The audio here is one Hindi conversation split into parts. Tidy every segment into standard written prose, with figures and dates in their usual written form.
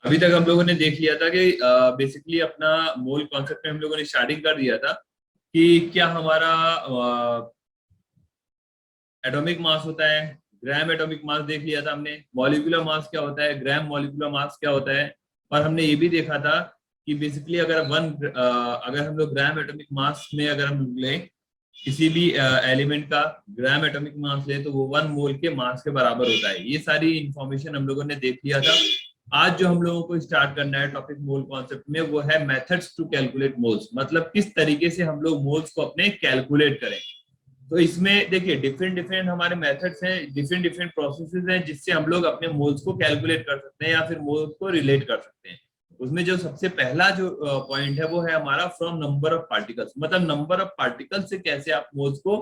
अभी तक हम लोगों ने देख लिया था कि बेसिकली अपना मोल कॉन्सेप्ट में हम लोगों ने स्टार्टिंग कर दिया था कि क्या हमारा एटॉमिक मास होता है, ग्राम एटॉमिक मास देख लिया था हमने, मॉलिक्यूलर मास क्या होता है, ग्राम मॉलिक्यूलर मास क्या होता है। और हमने ये भी देखा था कि बेसिकली अगर हम लोग ग्राम एटॉमिक मास में अगर हम लें किसी भी एलिमेंट का ग्राम एटॉमिक मास ले तो वो 1 मोल के मास के बराबर होता है। ये सारी इंफॉर्मेशन हम लोगों ने देख लिया था। आज जो हम लोगों को स्टार्ट करना है टॉपिक मोल कॉन्सेप्ट में वो है मेथड्स टू कैलकुलेट मोल्स, मतलब किस तरीके से हम लोग मोल्स को अपने कैलकुलेट करें। तो इसमें देखिए डिफरेंट डिफरेंट हमारे मेथड्स हैं, डिफरेंट डिफरेंट प्रोसेसेस हैं जिससे हम लोग अपने मोल्स को कैलकुलेट कर सकते हैं या फिर मोल्स को रिलेट कर सकते हैं। उसमें जो सबसे पहला जो पॉइंट है वो है हमारा फ्रॉम नंबर ऑफ पार्टिकल्स, मतलब नंबर ऑफ पार्टिकल्स से कैसे आप मोल्स को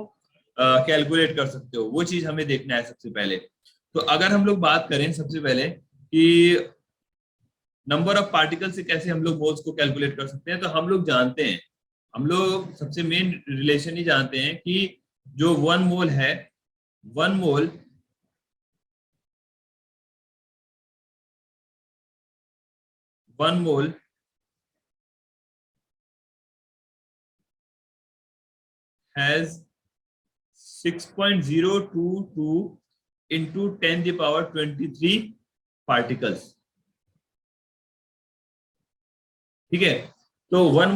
कैलकुलेट कर सकते हो, वो चीज हमें देखना है सबसे पहले। तो अगर हम लोग बात करें सबसे पहले कि नंबर ऑफ पार्टिकल से कैसे हम लोग मोल्स को कैलकुलेट कर सकते हैं, तो हम लोग जानते हैं, हम लोग सबसे मेन रिलेशन ही जानते हैं कि जो 1 मोल है, 1 mole one mole has 6.022 into 10⁻23 particles. ठीक है, तो 1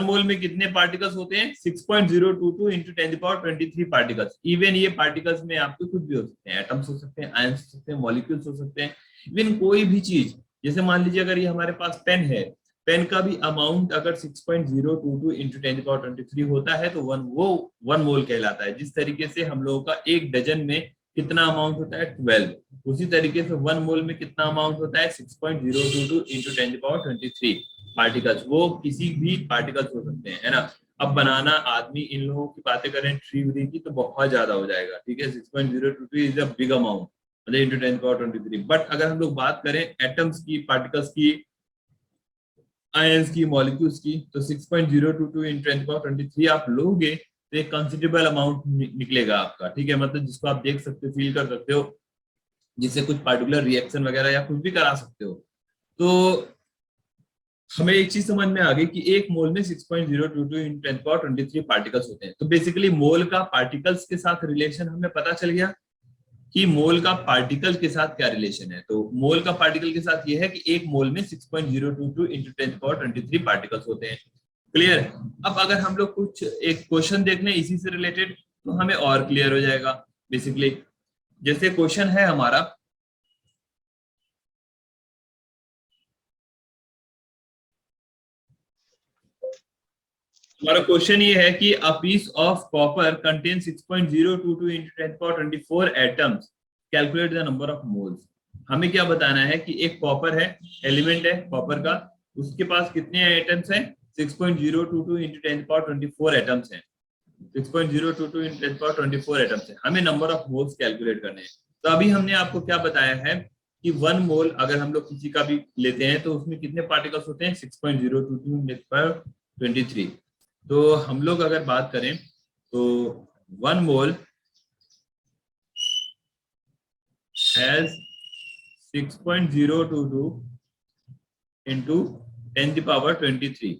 मोल में कितने पार्टिकल्स होते हैं? 6.022 into 10⁻23 पार्टिकल्स। इवन ये पार्टिकल्स में आपके कुछ भी हो सकते हैं, एटम्स हो सकते हैं, आयंस हो सकते हैं, मॉलिक्यूल्स हो सकते हैं, इवन कोई भी चीज। जैसे मान लीजिए अगर ये हमारे पास पेन है, पेन का भी अमाउंट अगर 6.022 into 10⁻23 होता है तो वो 1 मोल कहलाता है। जिस तरीके से हम लोगों का एक डजन में कितना अमाउंट होता है? 12। उसी तरीके से 1 मोल में कितना अमाउंट होता है? 6.022 into 10⁻23 पार्टिकल्स। वो किसी भी पार्टिकल्स हो सकते हैं, है ना। अब बनाना, आदमी, इन लोगों की बातें करें ट्री व्री की तो बहुत ज्यादा हो जाएगा। ठीक है, 6.022 इज अ बिग अमाउंट, मतलब इंटू 10⁻23। बट अगर हम लोग बात करें एटम्स की, पार्टिकल्स की, आयंस की, मॉलिक्यूल्स की, तो 6.022 इंटू 10⁻23 आप लोगे तो एक कंसिडरेबल अमाउंट निकलेगा आपका। ठीक है, मतलब जिसको आप देख सकते हो, फील कर सकते हो, जिससे कुछ पार्टिकुलर रिएक्शन वगैरह या कुछ भी करा सकते हो। तो हमें एक चीज समझ में आ गई कि एक मोल में 6.022 into 10⁻23 पार्टिकल्स होते हैं। तो बेसिकली मोल का पार्टिकल्स के साथ रिलेशन हमें पता चल गया कि मोल का पार्टिकल के साथ क्या रिलेशन है। तो मोल का पार्टिकल के साथ ये है कि एक मोल में 6.022 into 10⁻23 पार्टिकल्स होते हैं। क्लियर? अब अगर हम लोग कुछ एक क्वेश्चन देख लें इसी से रिलेटेड तो हमें और क्लियर हो जाएगा। बेसिकली जैसे क्वेश्चन है हमारा, हमारा क्वेश्चन ये है कि a piece of copper contain 6.022 into 10⁻24 atoms, calculate the number of moles. हमें क्या बताना है कि एक कॉपर है, एलिमेंट है कॉपर का, उसके पास कितने एटम्स हैं? 6.022 into 10⁻24 एटम्स हैं। 6.022 into 10⁻24 एटम्स है। हमें नंबर ऑफ मोल्स कैलकुलेट करने हैं। तो अभी हमने आपको क्या बताया है कि 1 मोल अगर हम लोग किसी का भी लेते हैं तो उसमें कितने पार्टिकल्स होते हैं? 6.022 × 10⁻23। तो हम लोग अगर बात करें तो 1 मोल हैज 6.022 into 10⁻23।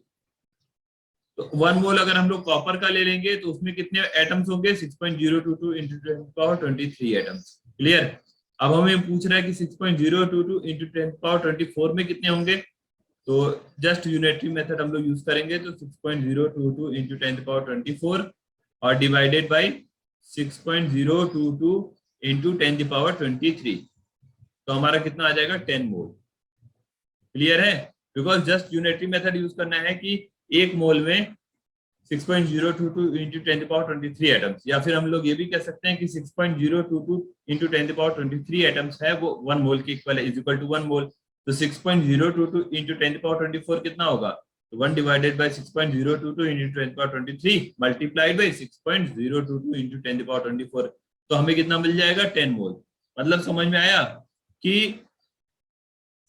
तो 1 मोल अगर हम लोग कॉपर का ले लेंगे तो उसमें कितने एटम्स होंगे? 6.022 into 10⁻23 एटम्स। क्लियर? अब हमें पूछ रहा है कि 6.022 into 10⁻24 में कितने होंगे, तो जस्ट यूनिटरी मेथड हम लोग यूज करेंगे। तो 6.022 into 10⁻24 और डिवाइडेड बाई 6.022 into 10⁻23, तो हमारा कितना आ जाएगा? 10 मोल। क्लियर है? Because just unitary method use करना है कि एक मोल में 6.022 into 10⁻23 एटम्स, या फिर हम लोग ये भी कह सकते हैं कि 6.022 into 10⁻23 एटम्स है वो 1 मोल के इक्वल है, इज इक्वल टू 1 मोल। तो 6.022 into 10⁻24 कितना होगा? तो 1 divided by 6.022 into 10⁻23 multiplied by 6.022 into 10⁻24, तो हमें कितना मिल जाएगा? 10 मोल। मतलब समझ में आया कि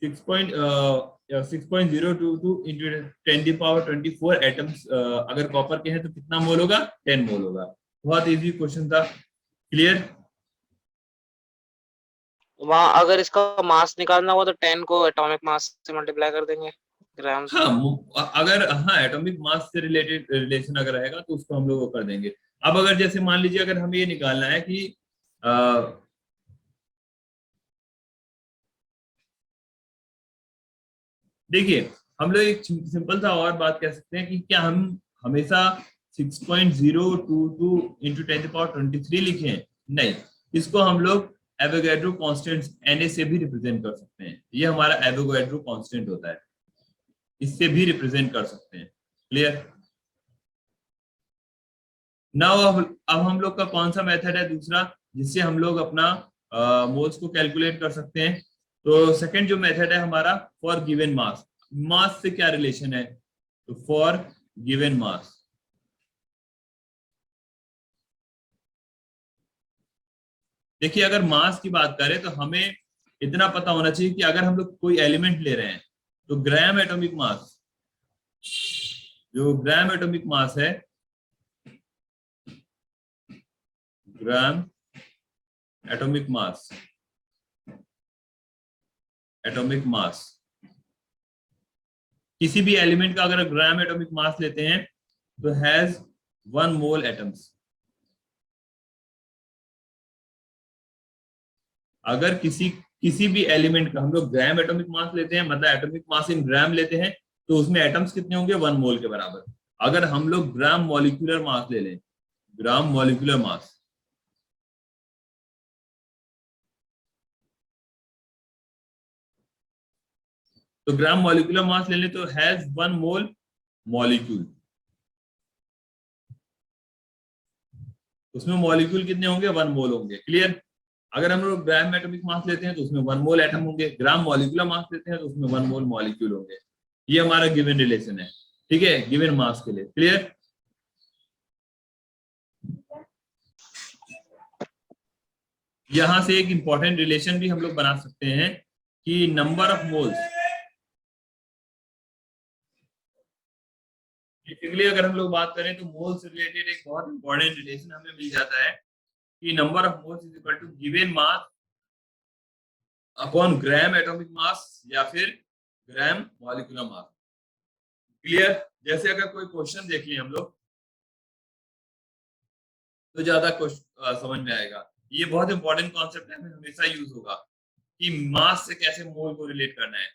6.022 into 10⁻24 एटम्स अगर कॉपर के हैं तो कितना मोल होगा? 10 मोल होगा। बहुत इजी क्वेश्चन था। क्लियर? वहां अगर इसका मास निकालना हुआ तो 10 को एटॉमिक मास से मल्टीप्लाई कर देंगे ग्राम्स हाँ में। अगर हाँ एटॉमिक मास से रिलेटेड रिलेशन अगर रहेगा तो उसको हम लोग वो कर देंगे। अब अगर जैसे मान लीजिए अगर हमें ये निकालना है कि देखिए हम लोग एक सिंपल सा और बात कह सकते हैं कि क्या हम हमेशा 6.022 इंटू 10 पावर 23 लिखें? नहीं, इसको हम लोग एवोगैड्रो कांस्टेंट Na से भी रिप्रेजेंट कर सकते हैं। ये हमारा एवोगैड्रो कांस्टेंट होता है, इससे भी रिप्रेजेंट कर सकते हैं। क्लियर? नाउ अब हम लोग का कौन सा मेथड है दूसरा जिससे हम लोग अपना मोल्स को कैलकुलेट कर सकते हैं? तो सेकंड जो मेथड है हमारा फॉर गिवन मास। मास से क्या रिलेशन है? तो फॉर गिवन मास, देखिए अगर मास की बात करें तो हमें इतना पता होना चाहिए कि अगर हम लोग कोई एलिमेंट ले रहे हैं तो ग्राम एटॉमिक मास, जो ग्राम एटॉमिक मास है, ग्राम एटॉमिक मास, एटॉमिक मास किसी भी एलिमेंट का अगर ग्राम एटॉमिक मास लेते हैं तो हैज 1 मोल एटम्स। अगर किसी भी एलिमेंट का हम लोग ग्राम एटॉमिक मास लेते हैं, मतलब एटॉमिक मास इन ग्राम लेते हैं, तो उसमें एटम्स कितने होंगे? 1 मोल के बराबर। अगर हम लोग ग्राम मॉलिक्यूलर मास ले लें, ग्राम मॉलिक्यूलर मास, तो ग्राम मॉलिक्यूलर मास ले लें तो हैज 1 मोल मॉलिक्यूल। उसमें मॉलिक्यूल कितने होंगे? 1 मोल होंगे। क्लियर? अगर हम लोग ग्राम एटॉमिक मास लेते हैं तो उसमें 1 मोल एटम होंगे, ग्राम मॉलिक्यूलर मास लेते हैं तो उसमें 1 मोल मॉलिक्यूल होंगे। ये हमारा गिवन रिलेशन है, ठीक है, गिवन मास के लिए। क्लियर? यहां से एक इंपॉर्टेंट रिलेशन भी हम लोग बना सकते हैं कि नंबर ऑफ मोल्स, बेसिकली अगर हम लोग बात करें तो मोल से रिलेटेड एक बहुत इंपॉर्टेंट रिलेशन हमें मिल जाता है कि number of moles is equal to given mass upon gram atomic mass या फिर ग्राम मॉलिक्यूलर मास। क्लियर? जैसे अगर कोई क्वेश्चन देख लिया हम लोग तो ज्यादा समझ में आएगा। ये बहुत इंपॉर्टेंट कॉन्सेप्ट है, हमें हमेशा यूज होगा कि मास से कैसे मोल को रिलेट करना है।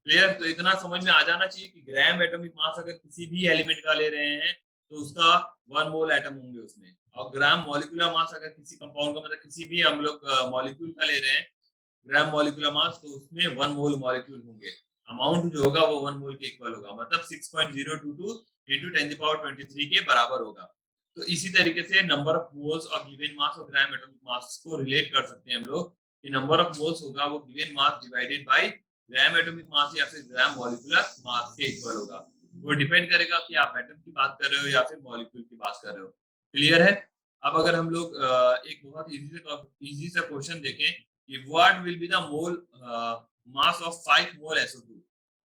क्लियर? तो इतना समझ में आ जाना चाहिए कि ग्राम एटॉमिक मास अगर किसी भी एलिमेंट का ले रहे हैं तो उसका 1 मोल एटम होंगे उसमें, और ग्राम मॉलिक्यूलर मास अगर किसी कंपाउंड का, मतलब किसी भी हम लोग मॉलिक्यूल का ले रहे हैं ग्राम मॉलिक्यूलर मास, तो उसमें 1 मोल मॉलिक्यूल होंगे। अमाउंट जो होगा वो 1 मोल के इक्वल होगा, मतलब 6.022 इंटू 10 पावर 23 के बराबर होगा। तो इसी तरीके से नंबर ऑफ मोल्स और गिवन मास और ग्राम एटॉमिक मास को रिलेट कर सकते हैं हम लोग कि नंबर ऑफ मोल्स होगा वो given mass divided by gram atomic mass या फिर ग्राम मॉलिक्यूलर मास के इक्वल होगा। वो डिपेंड करेगा कि आप एटम की बात कर रहे हो या फिर मॉलिक्यूल की बात कर रहे हो। क्लियर है? अब अगर हम लोग एक बहुत इजी सा क्वेश्चन देखें कि what will be the mole mass of 5 mole SO2।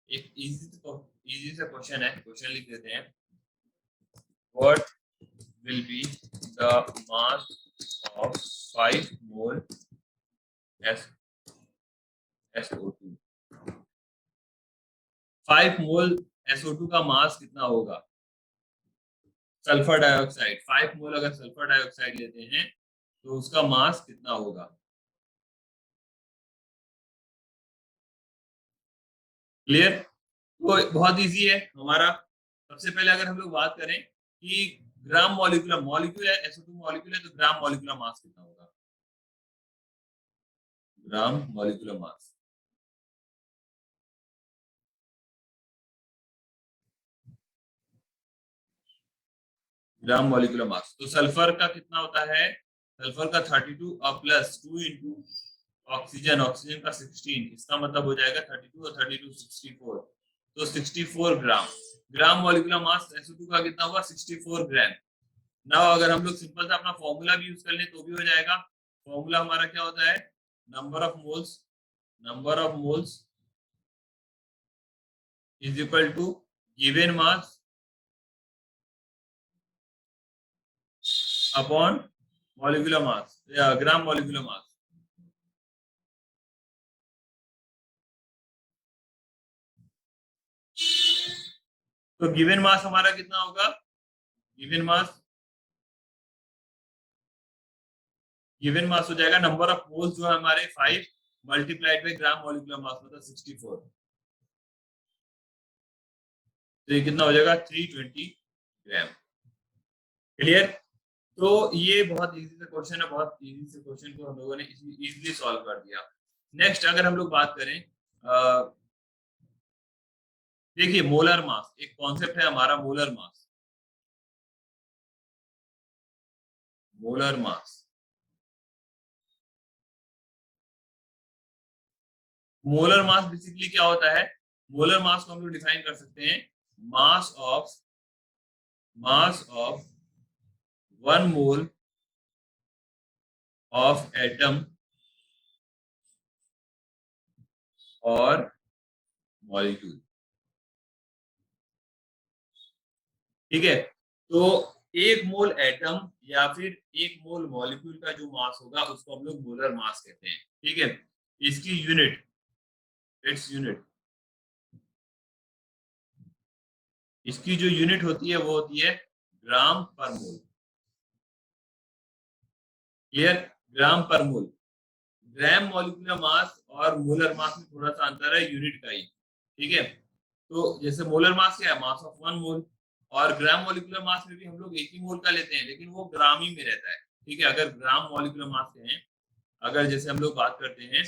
एक इजी सा क्वेश्चन है, क्वेश्चन लिख देते हैं। What will be the mass of 5 mole SO2। 5 mole SO2 का मास कितना होगा? सल्फर डाइऑक्साइड 5 मोल अगर सल्फर डाइऑक्साइड लेते हैं तो उसका मास कितना होगा? क्लियर? तो बहुत इजी है हमारा। सबसे पहले अगर हम लोग बात करें कि ग्राम मॉलिक्यूलर मॉलिक्यूल है, SO2 मॉलिक्यूल है, तो ग्राम मॉलिक्यूलर मास कितना होगा? Gram molecular mass, gram molecular mass, तो सल्फर का कितना होता है? सल्फर का 32 और प्लस 2 इंटू ऑक्सीजन, ऑक्सीजन का 16, इसका मतलब हो जाएगा 32 और 32 64, तो 64 ग्राम। ग्राम मॉलिक्यूलर मास SO2 का कितना हुआ? 64 ग्राम। ना अगर हम लोग सिंपल सा अपना फॉर्मूला भी यूज कर लें तो भी हो जाएगा। फॉर्मूला हमारा क्या होता है? Number of moles, number of moles is equal to given mass upon molecular mass या ग्राम मॉलिक्यूलर मास। तो गिवन मास हमारा कितना होगा, गिवन मास हो जाएगा नंबर ऑफ मोल्स जो है हमारे 5 multiplied by gram molecular mass मतलब 64। तो ये कितना हो जाएगा 320 ग्राम। क्लियर। तो ये बहुत इजी से क्वेश्चन है, बहुत इजी से क्वेश्चन को हम लोगों ने इजीली सॉल्व कर दिया। नेक्स्ट अगर हम लोग बात करें, देखिए मोलर मास एक कॉन्सेप्ट है हमारा, molar mass. Molar mass, molar mass basically क्या होता है, मोलर मास को हम लोग डिफाइन कर सकते हैं mass of 1 mole of atom और मॉलिक्यूल। ठीक है, तो एक मोल एटम या फिर एक मोल मॉलिक्यूल का जो मास होगा उसको हम लोग मोलर मास कहते हैं। ठीक है, इसकी यूनिट, इट्स यूनिट, इसकी जो यूनिट होती है वो होती है ग्राम पर मोल। क्लियर, ग्राम पर मोल। ग्राम मॉलिक्यूलर मास और मोलर मास में थोड़ा सा अंतर है, यूनिट का ही। ठीक है, तो जैसे मोलर मास क्या है, मास ऑफ 1 मोल, और ग्राम मॉलिक्यूलर मास में भी हम लोग एक ही मोल का लेते हैं लेकिन वो ग्राम ही में रहता है। ठीक है, अगर ग्राम मॉलिक्यूलर मास कहें, अगर जैसे हम लोग बात करते हैं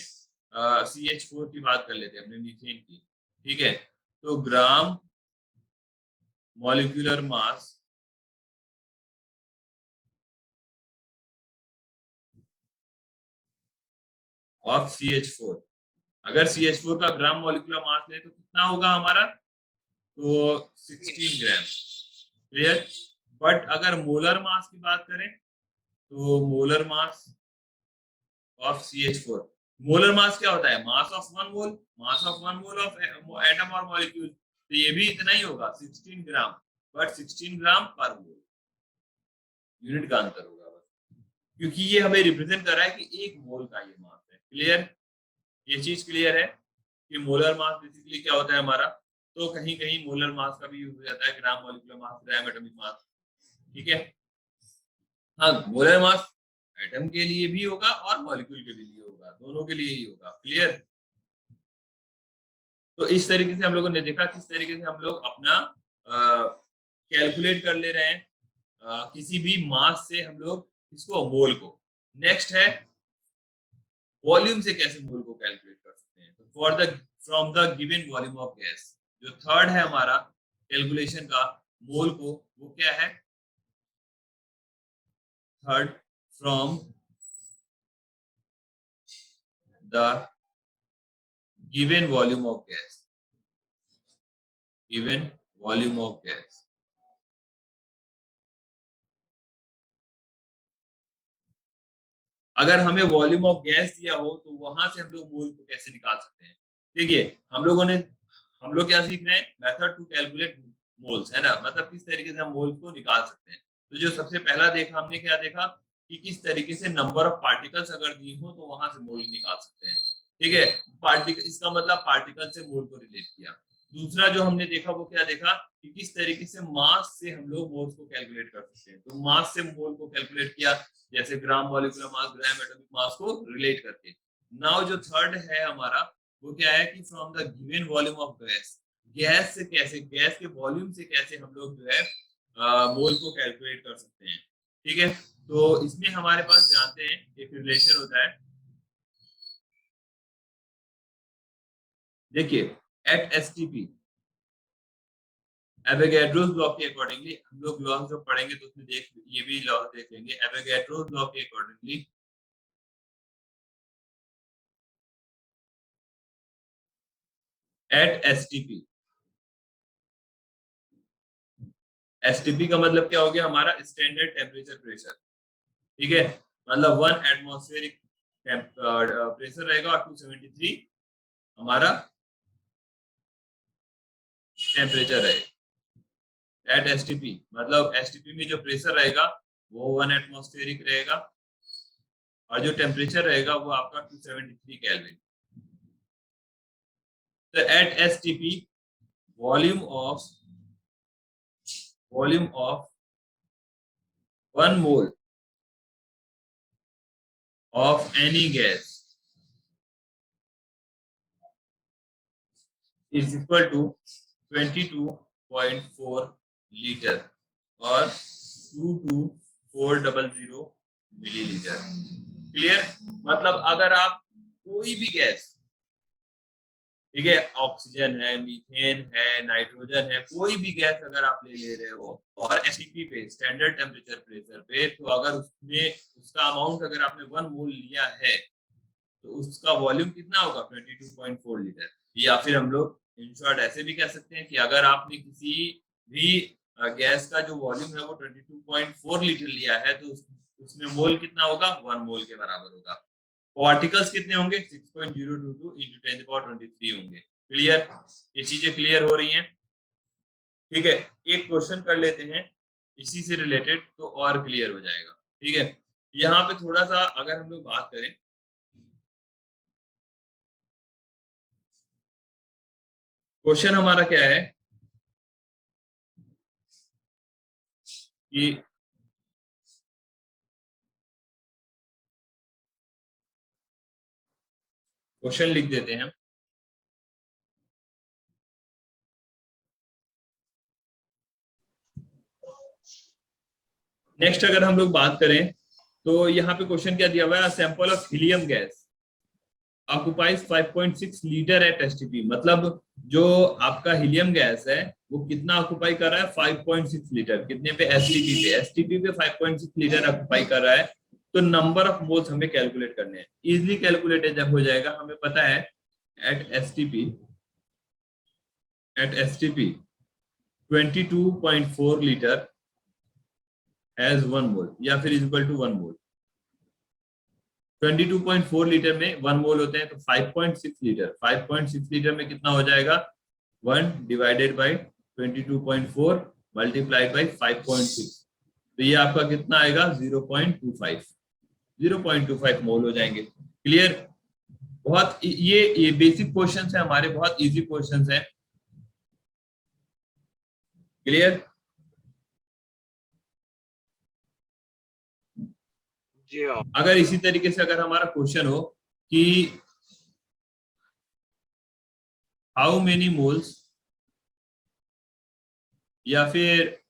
CH4 की बात कर लेते हैं अपने मीथेन की। ठीक है, तो gram molecular mass of CH4, अगर CH4 का ग्राम मॉलिक्यूलर मास ले तो कितना होगा हमारा, तो 16 ग्राम। क्लियर। बट अगर मोलर मास की बात करें तो molar mass of CH4, molar mass क्या होता है, mass of 1 mole, mass of 1 mole of atom और मॉलिक्यूल, तो ये भी इतना ही होगा 16 ग्राम, बट 16 ग्राम पर मोल, यूनिट का अंतर होगा बस, क्योंकि ये हमें रिप्रेजेंट कर रहा है कि एक मोल का ये मास है। क्लियर, ये चीज क्लियर है कि मोलर मास बेसिकली क्या होता है हमारा। तो कहीं कहीं मोलर मास का भी यूज हो जाता है, ग्राम मॉलिक्यूलर मास, ग्राम एटॉमिक मास। ठीक है, हाँ मोलर मास एटम के लिए भी होगा और मॉलिक्यूल के लिए होगा, दोनों के लिए ही होगा। क्लियर। तो इस तरीके से हम लोगों ने देखा किस तरीके से हम लोग अपना कैलकुलेट कर ले रहे हैं किसी भी मास से हम लोग इसको, मोल को। नेक्स्ट है वॉल्यूम से कैसे मोल को कैलकुलेट कर सकते हैं। तो for the from the given volume of gas, जो थर्ड है हमारा कैलकुलेशन का मोल को, वो क्या है, third from the given volume of gas, given volume of gas. अगर हमें वॉल्यूम ऑफ गैस दिया हो तो वहां से हम लोग मोल को कैसे निकाल सकते हैं। देखिए हम लोग क्या सीख रहे हैं, मेथड टू कैलकुलेट मोल्स, है ना, मतलब किस तरीके से हम मोल्स को निकाल सकते हैं। तो जो सबसे पहला देखा हमने, क्या देखा कि किस तरीके से नंबर ऑफ पार्टिकल्स अगर दी हो तो वहां से मोल निकाल सकते हैं। ठीक है, पार्टिकल, इसका मतलब पार्टिकल से मोल को रिलेट किया। दूसरा जो हमने देखा वो क्या देखा कि किस तरीके से मास से हम लोग मोल्स को कैलकुलेट कर सकते हैं। तो मास से मोल को कैलकुलेट किया, जैसे ग्राम मॉलिक्यूलर मास, ग्राम एटॉमिक मास को रिलेट करके। नाउ जो थर्ड है हमारा वो क्या है कि from the given volume of gas, gas से कैसे, गैस के वॉल्यूम से कैसे हम लोग जो है मोल को कैलकुलेट कर सकते हैं। ठीक है, तो इसमें हमारे पास जानते हैं एक रिलेशन होता है। देखिए एट एसटीपी, एवोगैड्रोस लॉ के अकॉर्डिंगली, हम लोग लॉ जब पढ़ेंगे तो उसमें देख, ये भी लॉ देख लेंगे। एवोगैड्रोस लॉ के अकॉर्डिंगली एट एसटीपी, एसटीपी का मतलब क्या हो गया हमारा, स्टैंडर्ड टेम्परेचर प्रेशर। ठीक है, मतलब 1 एटमॉस्फेरिक प्रेशर रहेगा और 273 हमारा टेम्परेचर रहेगा एट एसटीपी। मतलब एसटीपी में जो प्रेशर रहेगा वो 1 एटमॉस्फेरिक रहेगा और जो टेम्परेचर रहेगा वो आपका 273 केल्विन। तो at STP volume of volume of 1 mole of any gas is equal to 22.4 litre और 22400 मिलीलीटर। क्लियर? मतलब अगर आप कोई भी गैस, ठीक है, ऑक्सीजन है, मीथेन है, नाइट्रोजन है, कोई भी गैस अगर आप ले रहे हो और एसटीपी पे, स्टैंडर्ड टेम्परेचर प्रेशर पे, तो अगर उसमें उसका अमाउंट अगर आपने 1 मोल लिया है तो उसका वॉल्यूम कितना होगा? 22.4 लीटर। या फिर हम लोग इन शॉर्ट ऐसे भी कह सकते हैं कि अगर आपने किसी भी गैस का जो वॉल्यूम है वो 22.4 लीटर लिया है तो उसमें मोल कितना होगा? 1 मोल के बराबर होगा। पार्टिकल्स कितने होंगे? 6.022 into 10 the power 23 होंगे। क्लियर? ये चीजें क्लियर हो रही हैं? ठीक है, एक क्वेश्चन कर लेते हैं इसी से रिलेटेड तो और क्लियर हो जाएगा। ठीक है, यहाँ पे थोड़ा सा अगर हम लोग बात करें, क्वेश्चन हमारा क्या है कि क्वेश्चन लिख देते हैं। नेक्स्ट अगर हम लोग बात करें तो यहाँ पे क्वेश्चन क्या दिया हुआ है? Sample of helium gas occupies 5.6 litre at STP. मतलब जो आपका हीलियम गैस है वो कितना ऑक्युपाई कर रहा है? 5.6 लीटर। कितने पे? एसटीपी पे। एसटीपी पे 5.6 लीटर ऑक्युपाई कर रहा है। तो नंबर ऑफ मोल्स हमें कैलकुलेट करने हैं। इजीली कैलकुलेटेड जब हो जाएगा, हमें पता है एट एसटीपी 22.4 लीटर एज 1 मोल या फिर इक्वल टू 1 मोल। 22.4 लीटर में 1 मोल होते हैं तो 5.6 लीटर, 5.6 लीटर में कितना हो जाएगा? 1 डिवाइडेड बाई 22.4 मल्टीप्लाइड बाई 5.6, तो ये आपका कितना आएगा? 0.25 मोल हो जाएंगे। क्लियर? बहुत ये बेसिक क्वेश्चंस है हमारे, बहुत इजी क्वेश्चंस हैं। क्लियर? जी हाँ। अगर इसी तरीके से अगर हमारा क्वेश्चन हो कि हाउ मेनी मोल्स, या फिर